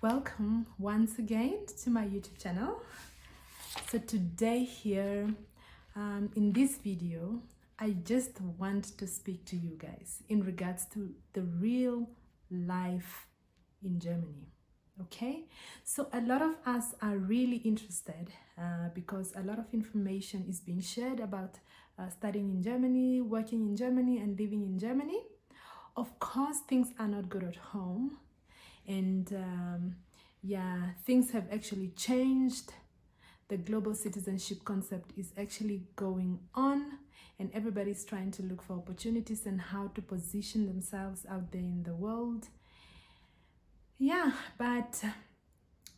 Welcome once again to my YouTube channel. So today here in this video, I just want to speak to you guys in regards to the real life in Germany. Okay, so a lot of us are really interested because a lot of information is being shared about studying in Germany, working in Germany, and living in Germany. Of course, things are not good at home, and things have actually changed. The global citizenship concept is actually going on, and everybody's trying to look for opportunities and how to position themselves out there in the world. But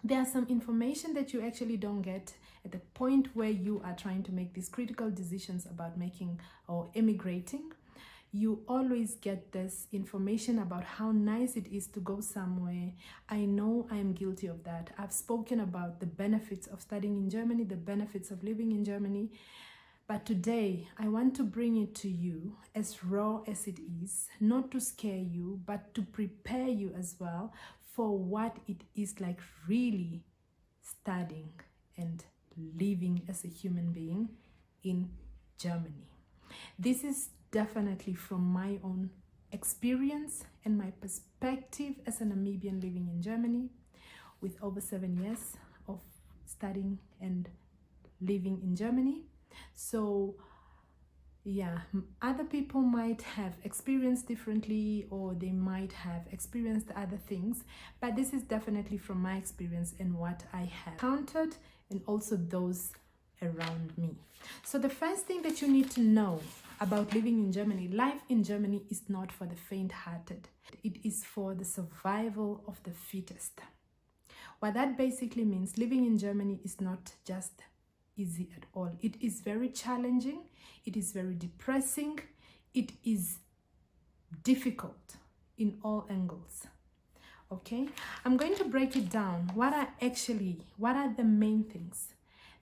there's some information that you actually don't get at the point where you are trying to make these critical decisions about making or emigrating. You always get this information about how nice it is to go somewhere. I know I am guilty of that. I've spoken about the benefits of studying in Germany, the benefits of living in Germany. But today, I want to bring it to you as raw as it is, not to scare you, but to prepare you as well for what it is like really studying and living as a human being in Germany. This is definitely from my own experience and my perspective as a Namibian living in Germany with over 7 years of studying and living in Germany. So other people might have experienced differently, or they might have experienced other things, but this is definitely from my experience and what I have encountered and also those around me. So the first thing that you need to know about living in Germany: life in Germany is not for the faint-hearted. It is for the survival of the fittest. What that basically means, living in Germany is not just easy at all. It is very challenging, it is very depressing, it is difficult in all angles. Okay, I'm going to break it down. What are the main things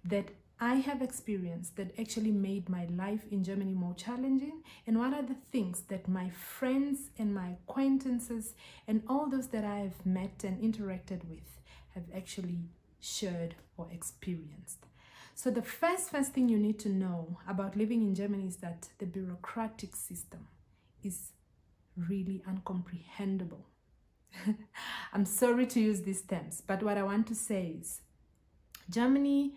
that I have experienced that actually made my life in Germany more challenging, and what are the things that my friends and my acquaintances and all those that I have met and interacted with have actually shared or experienced. So the first thing you need to know about living in Germany is that the bureaucratic system is really incomprehensible. I'm sorry to use these terms, but what I want to say is Germany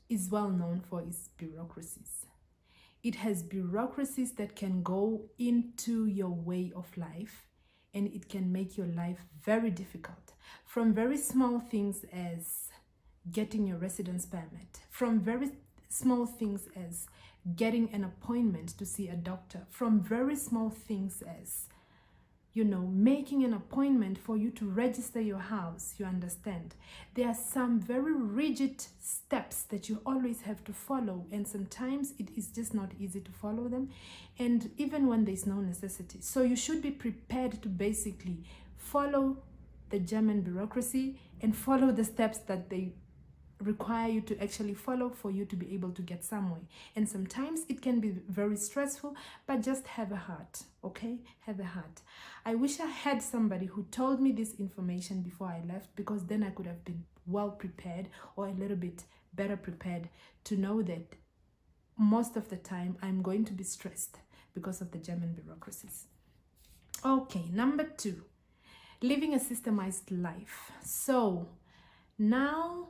is well known for its bureaucracies. It has bureaucracies that can go into your way of life, and it can make your life very difficult. From very small things as getting your residence permit, from very small things as getting an appointment to see a doctor, from very small things as making an appointment for you to register your house. You understand, there are some very rigid steps that you always have to follow, and sometimes it is just not easy to follow them, and even when there's no necessity. So you should be prepared to basically follow the German bureaucracy and follow the steps that they require you to actually follow for you to be able to get somewhere. And sometimes it can be very stressful, but just have a heart. Okay, have a heart. I wish I had somebody who told me this information before I left, because then I could have been well prepared, or a little bit better prepared, to know that most of the time I'm going to be stressed because of the German bureaucracies. Okay, number 2, living a systemized life. So now,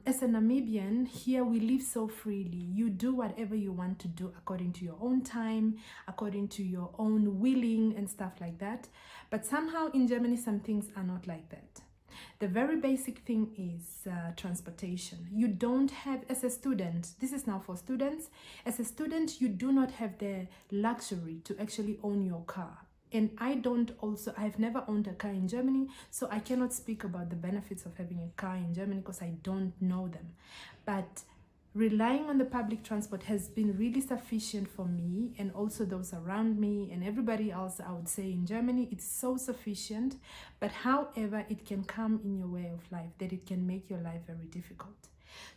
as a Namibian, here we live so freely. You do whatever you want to do according to your own time, according to your own willing and stuff like that. But somehow in Germany, some things are not like that. The very basic thing is transportation. You don't have, as a student, this is now for students, as a student, you do not have the luxury to actually own your car. And I've never owned a car in Germany, so I cannot speak about the benefits of having a car in Germany because I don't know them. But relying on the public transport has been really sufficient for me, and also those around me and everybody else. I would say in Germany, it's so sufficient. But however, it can come in your way of life that it can make your life very difficult.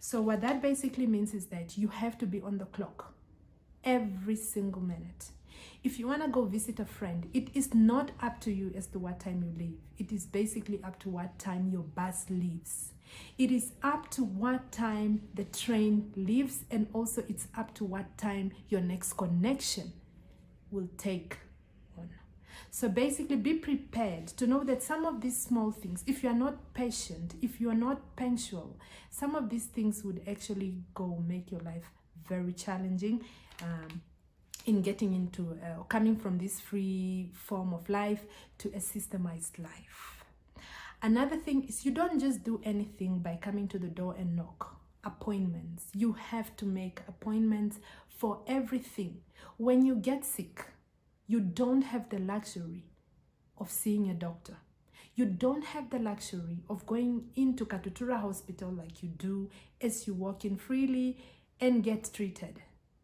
So what that basically means is that you have to be on the clock every single minute. If you want to go visit a friend, it is not up to you as to what time you leave. It is basically up to what time your bus leaves. It is up to what time the train leaves, and also it's up to what time your next connection will take on. So basically, be prepared to know that some of these small things, if you are not patient, if you are not punctual, some of these things would actually go make your life very challenging in getting into coming from this free form of life to a systemized life. Another thing is, you don't just do anything by coming to the door and knock. Appointments. You have to make appointments for everything. When you get sick, you don't have the luxury of seeing a doctor. You don't have the luxury of going into Katutura Hospital like you do as you walk in freely and get treated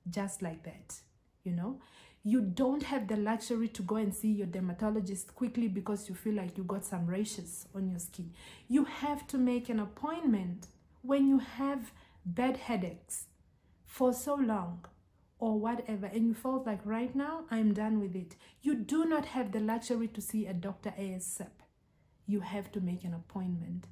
just like that. You know, you don't have the luxury to go and see your dermatologist quickly because you feel like you got some rashes on your skin. You have to make an appointment when you have bad headaches for so long or whatever, and you felt like right now I'm done with it. You do not have the luxury to see a doctor ASAP. You have to make an appointment.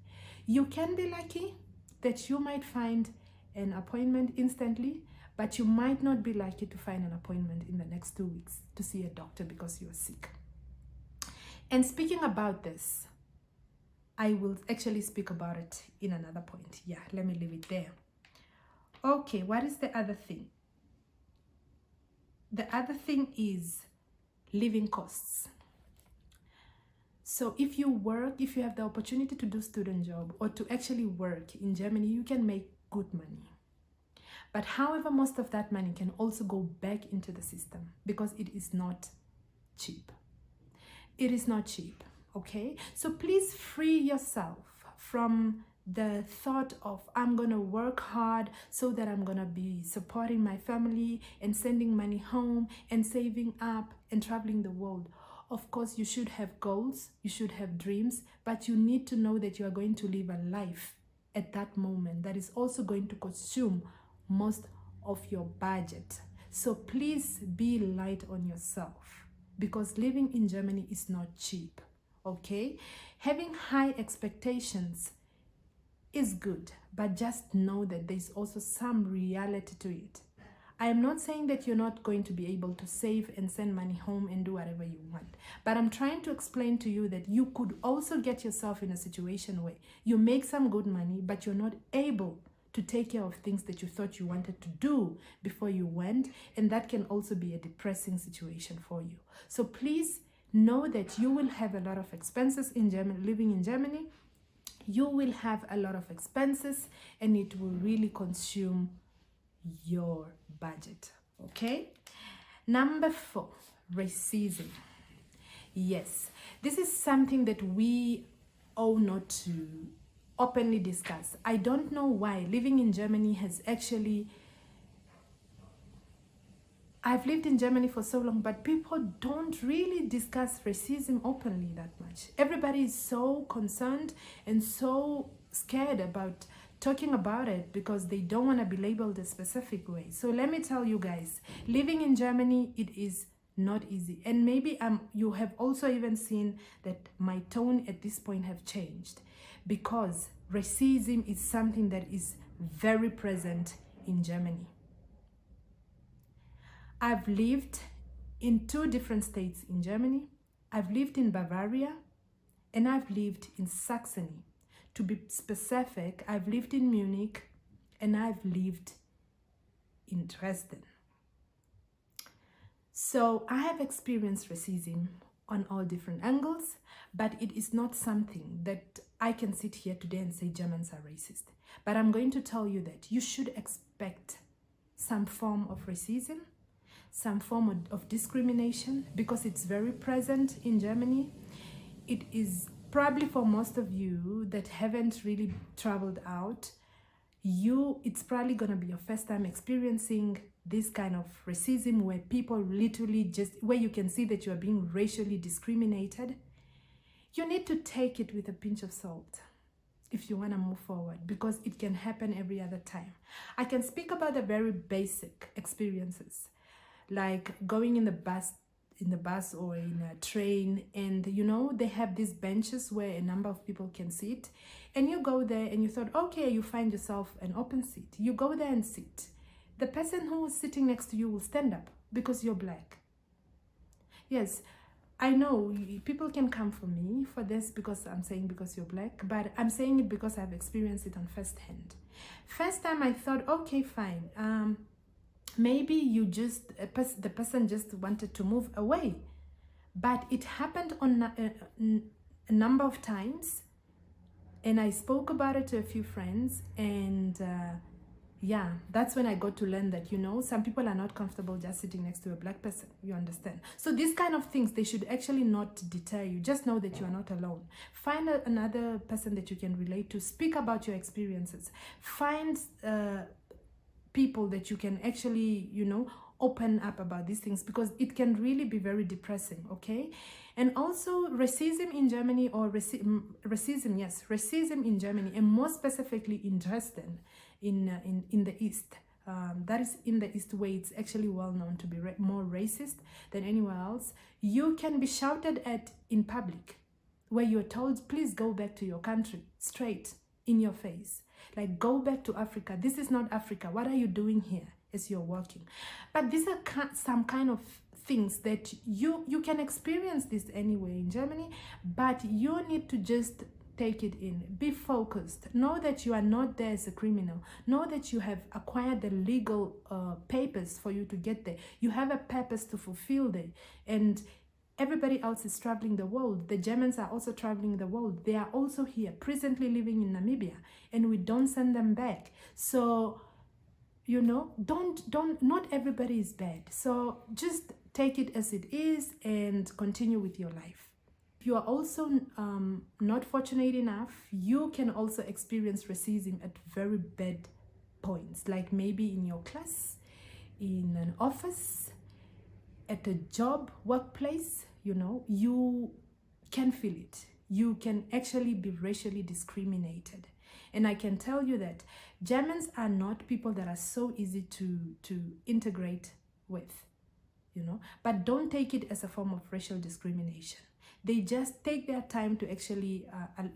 You can be lucky that you might find an appointment instantly, but you might not be lucky to find an appointment in the next 2 weeks to see a doctor because you're sick. And speaking about this, I will actually speak about it in another point. Yeah, let me leave it there. Okay, what is the other thing? The other thing is living costs. So if you work, if you have the opportunity to do student job or to actually work in Germany, you can make good money. But however, most of that money can also go back into the system because it is not cheap. It is not cheap, okay? So please free yourself from the thought of, I'm going to work hard so that I'm going to be supporting my family and sending money home and saving up and traveling the world. Of course, you should have goals, you should have dreams, but you need to know that you are going to live a life at that moment that is also going to consume most of your budget. So please be light on yourself because living in Germany is not cheap, okay? Having high expectations is good, but just know that there's also some reality to it. I am not saying that you're not going to be able to save and send money home and do whatever you want, but I'm trying to explain to you that you could also get yourself in a situation where you make some good money, but you're not able to take care of things that you thought you wanted to do before you went, and that can also be a depressing situation for you. So please know that you will have a lot of expenses in Germany, living in Germany. You will have a lot of expenses and it will really consume your budget, okay? Number 4, racism. Yes, this is something that we ought not to openly discuss. I don't know why living in Germany has actually, I've lived in Germany for so long, but people don't really discuss racism openly that much. Everybody is so concerned and so scared about talking about it because they don't want to be labeled a specific way. So let me tell you guys, living in Germany, it is not easy. And maybe you have also even seen that my tone at this point have changed because racism is something that is very present in Germany. I've lived in 2 different states in Germany. I've lived in Bavaria and I've lived in Saxony. To be specific, I've lived in Munich and I've lived in Dresden. So I have experienced racism on all different angles, but it is not something that I can sit here today and say Germans are racist. But I'm going to tell you that you should expect some form of racism, some form of discrimination, because it's very present in Germany. It is probably for most of you that haven't really traveled out, it's probably going to be your first time experiencing this kind of racism where people literally where you can see that you are being racially discriminated. You need to take it with a pinch of salt if you want to move forward, because it can happen every other time. I can speak about the very basic experiences, like going in the bus the bus or in a train, and you know they have these benches where a number of people can sit, and you go there and you thought, okay, you find yourself an open seat, you go there and sit. The person who is sitting next to you will stand up because you're black. Yes, I know people can come for me for this because I'm saying because you're black, but I'm saying it because I've experienced it on first hand. First time I thought, okay, fine, maybe you just the person just wanted to move away, but it happened on a number of times, and I spoke about it to a few friends, and yeah, that's when I got to learn that, you know, some people are not comfortable just sitting next to a black person, you understand? So these kind of things, they should actually not deter you. Just know that you are not alone. Find another person that you can relate to. Speak about your experiences. Find people that you can actually, you know, open up about these things, because it can really be very depressing, okay? And also racism in Germany, or racism, yes, racism in Germany, and more specifically in Dresden, in the East. That is in the East, where it's actually well known to be more racist than anywhere else. You can be shouted at in public, where you're told, please go back to your country, straight in your face. Like, go back to Africa. This is not Africa. What are you doing here as you're working? But these are some kind of things that you can experience this anyway in Germany, but you need to just take it in. Be focused. Know that you are not there as a criminal. Know that you have acquired the legal papers for you to get there. You have a purpose to fulfill there. And everybody else is traveling the world. The Germans are also traveling the world. They are also here, presently living in Namibia, and we don't send them back. So, you know, not everybody is bad. So just take it as it is and continue with your life. If you are also not fortunate enough, you can also experience racism at very bad points, like maybe in your class, in an office, at a job, workplace. You know, you can feel it. You can actually be racially discriminated. And I can tell you that Germans are not people that are so easy to integrate with, you know, but don't take it as a form of racial discrimination. They just take their time to actually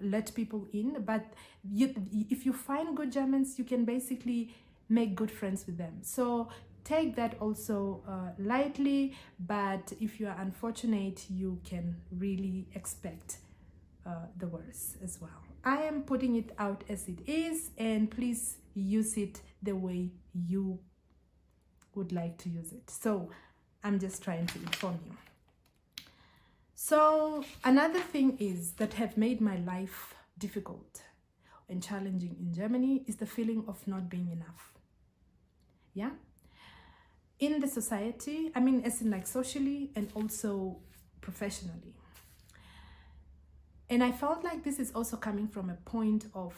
let people in. But if you find good Germans, you can basically make good friends with them. So take that also lightly, but if you are unfortunate, you can really expect the worst as well. I am putting it out as it is, and please use it the way you would like to use it. So I'm just trying to inform you. So another thing is that have made my life difficult and challenging in Germany is the feeling of not being enough. Yeah, in the society, I mean, as in like socially and also professionally. And I felt like this is also coming from a point of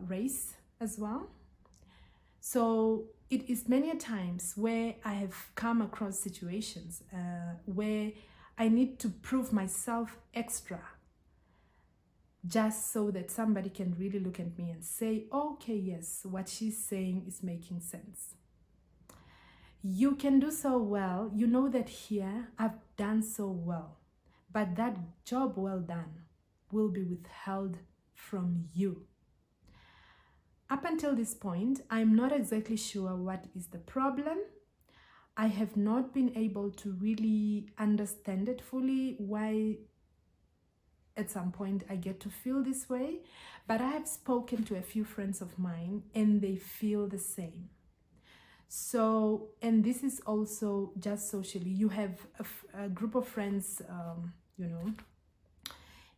race as well. So it is many times where I have come across situations where I need to prove myself extra, just so that somebody can really look at me and say, okay, yes, what she's saying is making sense. You can do so well. You know that here I've done so well, but that job well done will be withheld from you. Up until this point, I'm not exactly sure what is the problem. I have not been able to really understand it fully, why at some point I get to feel this way, but I have spoken to a few friends of mine and they feel the same. So, and this is also just socially. You have a group of friends, you know,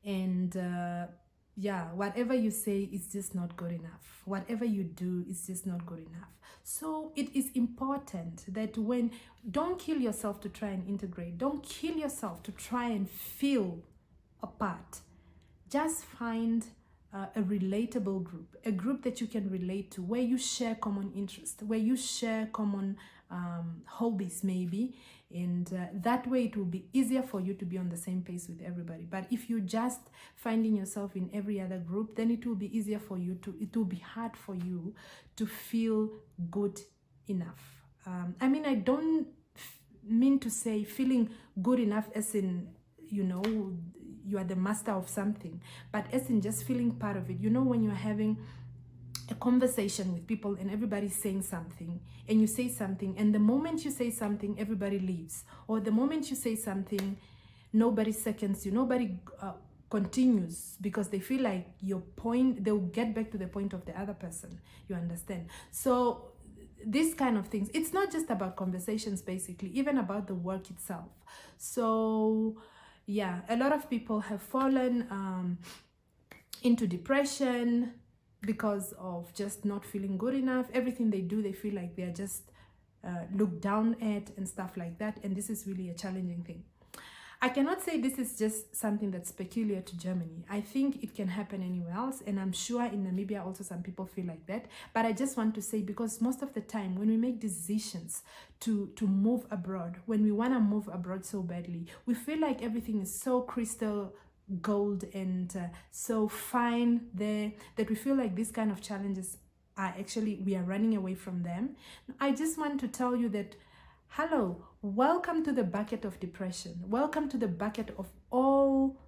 and yeah, whatever you say is just not good enough. Whatever you do is just not good enough. So it is important that don't kill yourself to try and integrate. Don't kill yourself to try and feel a part. Just find a relatable group, a group that you can relate to, where you share common interests, where you share common hobbies maybe, and that way it will be easier for you to be on the same pace with everybody. But if you just finding yourself in every other group, then it will be easier for you it will be hard for you to feel good enough. I mean, I don't mean to say feeling good enough as in, you know, you are the master of something, but as in just feeling part of it. You know, when you're having a conversation with people and everybody's saying something and you say something, and the moment you say something everybody leaves, or the moment you say something nobody seconds you, nobody continues, because they feel like your point, they'll get back to the point of the other person, you understand? So these kind of things, it's not just about conversations, basically, even about the work itself. So yeah, a lot of people have fallen into depression because of just not feeling good enough. Everything they do, they feel like they're just looked down at and stuff like that, and this is really a challenging thing. I cannot say this is just something that's peculiar to Germany. I think it can happen anywhere else, and I'm sure in Namibia also some people feel like that. But I just want to say, because most of the time when we make decisions to move abroad, when we want to move abroad so badly, we feel like everything is so crystal gold and so fine there, that we feel like these kind of challenges are actually, we are running away from them. I just want to tell you that, hello, welcome to the bucket of depression. Welcome to the bucket of all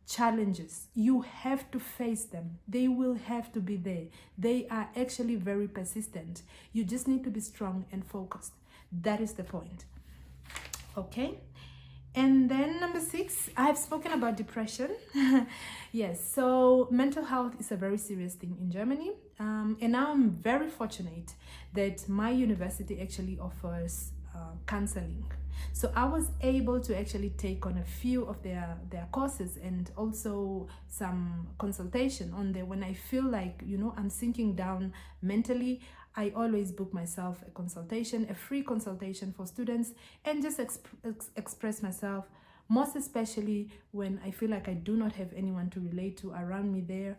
challenges. You have to face them. They will have to be there. They are actually very persistent. You just need to be strong and focused. That is the point. Okay? And then number 6, I have spoken about depression. Yes, so mental health is a very serious thing in Germany. And now I'm very fortunate that my university actually offers counseling. So I was able to actually take on a few of their courses, and also some consultation on there. When I feel like, you know, I'm sinking down mentally, I always book myself a consultation, a free consultation for students, and just express myself, most especially when I feel like I do not have anyone to relate to around me there.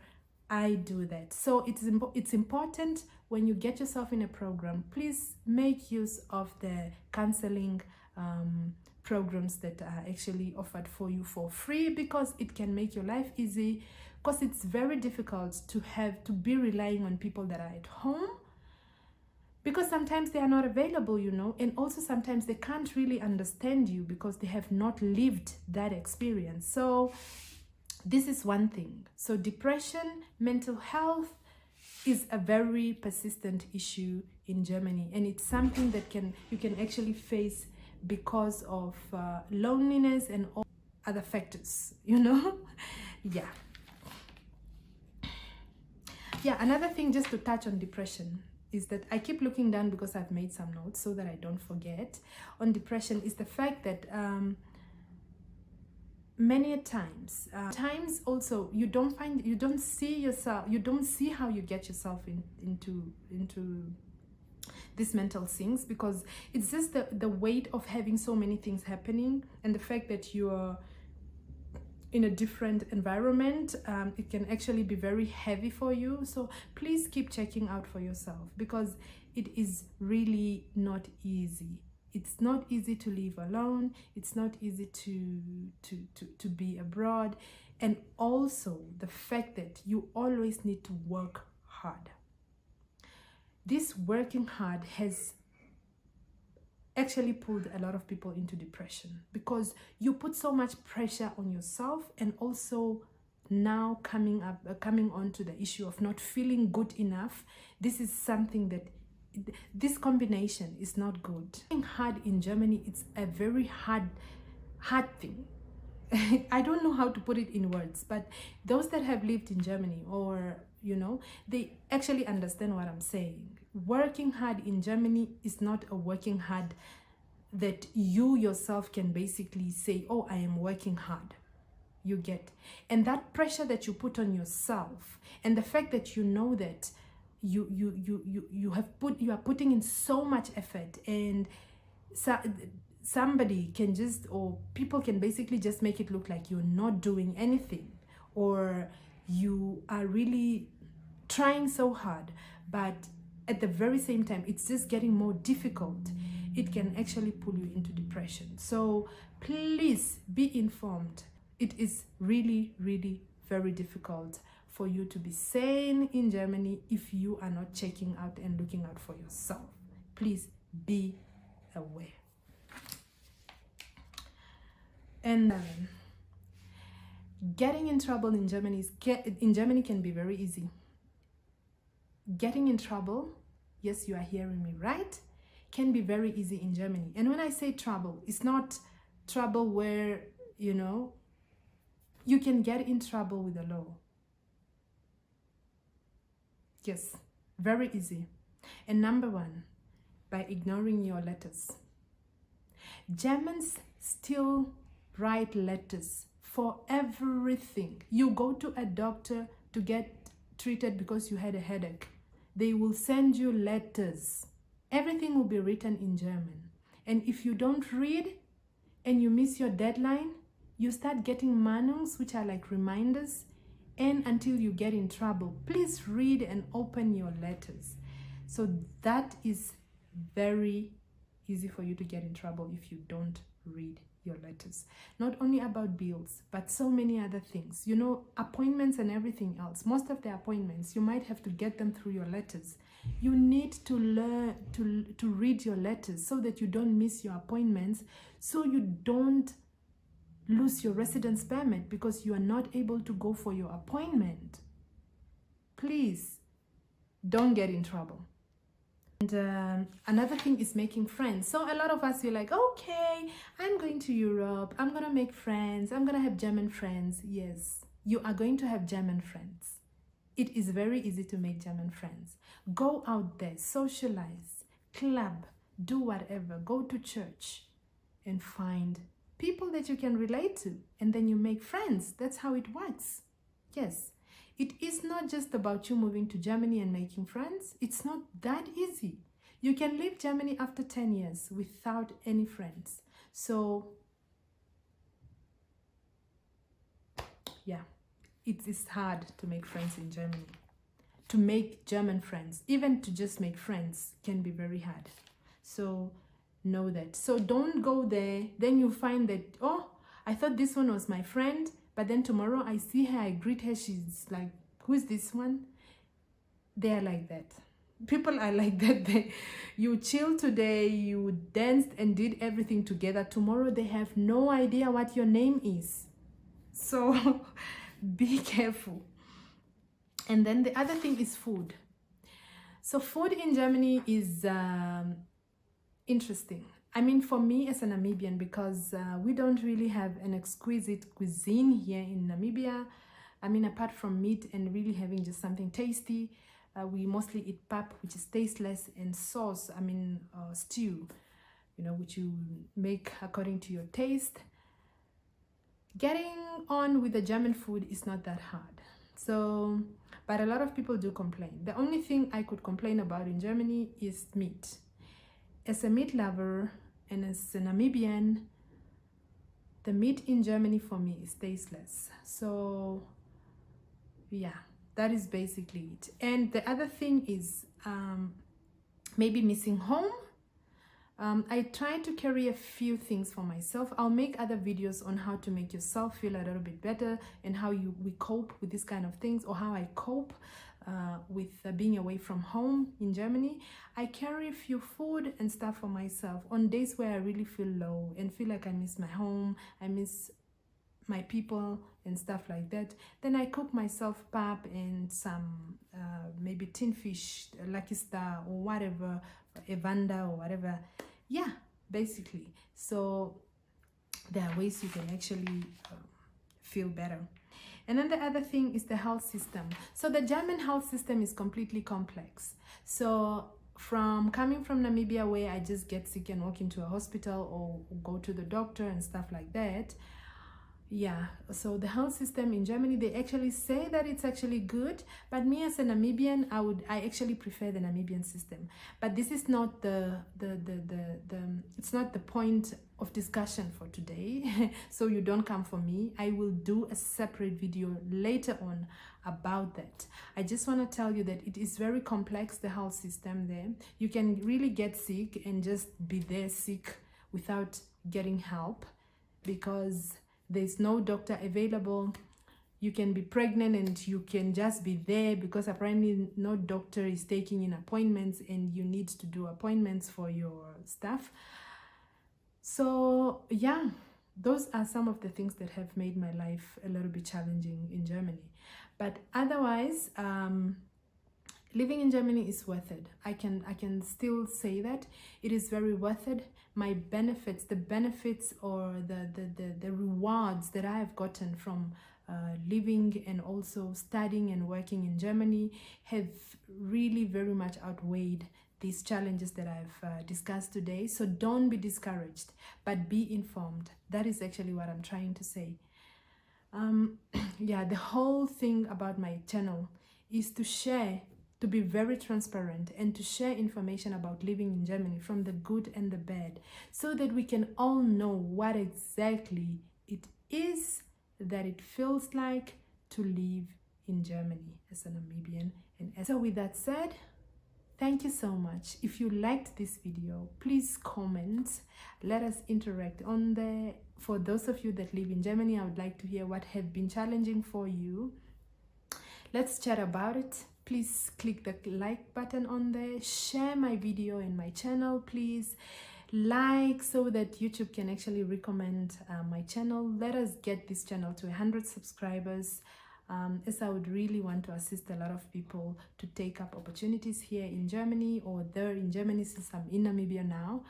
I do that. So it's important when you get yourself in a program, please make use of the counseling programs that are actually offered for you for free, because it can make your life easy, because it's very difficult to be relying on people that are at home, because sometimes they are not available, you know, and also sometimes they can't really understand you because they have not lived that experience. So this is one thing. So depression, mental health is a very persistent issue in Germany, and it's something that you can actually face because of loneliness and all other factors, you know. Yeah, another thing just to touch on depression is that I keep looking down because I've made some notes so that I don't forget. On depression is the fact that many times also you don't see how you get yourself into these mental things, because it's just the weight of having so many things happening, and the fact that you're in a different environment. It can actually be very heavy for you. So please keep checking out for yourself, because it is really not easy. It's not easy to live alone. It's not easy to be abroad. And also the fact that you always need to work hard. This working hard has actually pulled a lot of people into depression, because you put so much pressure on yourself, and also now coming on to the issue of not feeling good enough. This is something that this combination is not good. Working hard in Germany, it's a very hard thing. I don't know how to put it in words, but those that have lived in Germany, or you know, they actually understand what I'm saying. Working hard in Germany is not a working hard that you yourself can basically say, oh, I am working hard. You get, and that pressure that you put on yourself, and the fact that you know that you are putting in so much effort, and somebody can just, or people can basically just make it look like you're not doing anything, or you are really trying so hard, but at the very same time it's just getting more difficult. It can actually pull you into depression. So please be informed. It is really, really very difficult for you to be sane in Germany if you are not checking out and looking out for yourself. Please be aware. And getting in trouble in Germany can be very easy. Getting in trouble, yes, you are hearing me right, can be very easy in Germany. And when I say trouble, it's not trouble where, you know, you can get in trouble with the law. Yes, very easy. And number one, by ignoring your letters. Germans still write letters for everything. You go to a doctor to get treated because you had a headache. They will send you letters. Everything will be written in German. And if you don't read and you miss your deadline, you start getting manuals, which are like reminders, and until you get in trouble. Please read and open your letters. So that is very easy for you to get in trouble if you don't read your letters. Not only about bills, but so many other things. You know, appointments and everything else. Most of the appointments, you might have to get them through your letters. You need to learn to read your letters so that you don't miss your appointments, so you don't lose your residence permit because you are not able to go for your appointment. Please don't get in trouble. And another thing is making friends. So a lot of us, you're like, okay, I'm going to Europe, I'm gonna make friends, I'm gonna have German friends. Yes, you are going to have German friends. It is very easy to make German friends. Go out there, socialize, club, do whatever, go to church and find people that you can relate to, and then you make friends. That's how it works. Yes. It is not just about you moving to Germany and making friends. It's not that easy. You can leave Germany after 10 years without any friends. So, yeah, it is hard to make friends in Germany. To make German friends, even to just make friends, can be very hard. So, know that. So, don't go there. Then you find that, oh, I thought this one was my friend. But then tomorrow I see her, I greet her, she's like, who is this one? They are like that. People are like that. You chill today, you danced and did everything together. Tomorrow they have no idea what your name is. So be careful. And then the other thing is food. So food in Germany is interesting. I mean, for me as a Namibian, because we don't really have an exquisite cuisine here in Namibia. I mean, apart from meat and really having just something tasty, we mostly eat pap, which is tasteless, and sauce, I mean, stew, you know, which you make according to your taste. Getting on with the German food is not that hard. So, but a lot of people do complain. The only thing I could complain about in Germany is meat. As a meat lover, and as a Namibian, the meat in Germany for me is tasteless. So yeah, that is basically it. And the other thing is maybe missing home. I try to carry a few things for myself. I'll make other videos on how to make yourself feel a little bit better and how we cope with these kind of things, or how I cope with being away from home in Germany. I carry a few food and stuff for myself on days where I really feel low and feel like I miss my home, I miss my people and stuff like that. Then I cook myself pap and some maybe tin fish, Lucky Star or whatever, Evander or whatever. Yeah, basically. So there are ways you can actually feel better. And then the other thing is the health system. So the German health system is completely complex. So from coming from Namibia, where I just get sick and walk into a hospital or go to the doctor and stuff like that, yeah, so the health system in Germany, they actually say that it's actually good, but me as a Namibian, I actually prefer the Namibian system. But this is not it's not the point of discussion for today. So you don't come for me. I will do a separate video later on about that. I just want to tell you that it is very complex, the health system there. You can really get sick and just be there sick without getting help, because there's no doctor available. You can be pregnant and you can just be there because apparently no doctor is taking in appointments, and you need to do appointments for your stuff. So yeah, those are some of the things that have made my life a little bit challenging in Germany. But otherwise, living in Germany is worth it. I can still say that it is very worth it. My benefits, the benefits or the rewards that I have gotten from living and also studying and working in Germany have really very much outweighed these challenges that I've discussed today. So don't be discouraged, but be informed. That is actually what I'm trying to say. Yeah, the whole thing about my channel is to share, to be very transparent and to share information about living in Germany, from the good and the bad, so that we can all know what exactly it is that it feels like to live in Germany as a Namibian. And so with that said, thank you so much. If you liked this video, please comment. Let us interact on there. For those of you that live in Germany, I would like to hear what have been challenging for you. Let's chat about it. Please click the like button on there. Share my video and my channel, please. Like so that YouTube can actually recommend my channel. Let us get this channel to 100 subscribers. As I would really want to assist a lot of people to take up opportunities here in Germany or there in Germany, since I'm in Namibia now.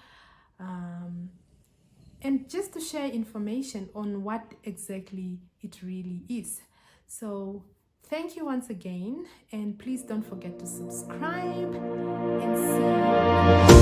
And just to share information on what exactly it really is. So thank you once again, and please don't forget to subscribe and see you.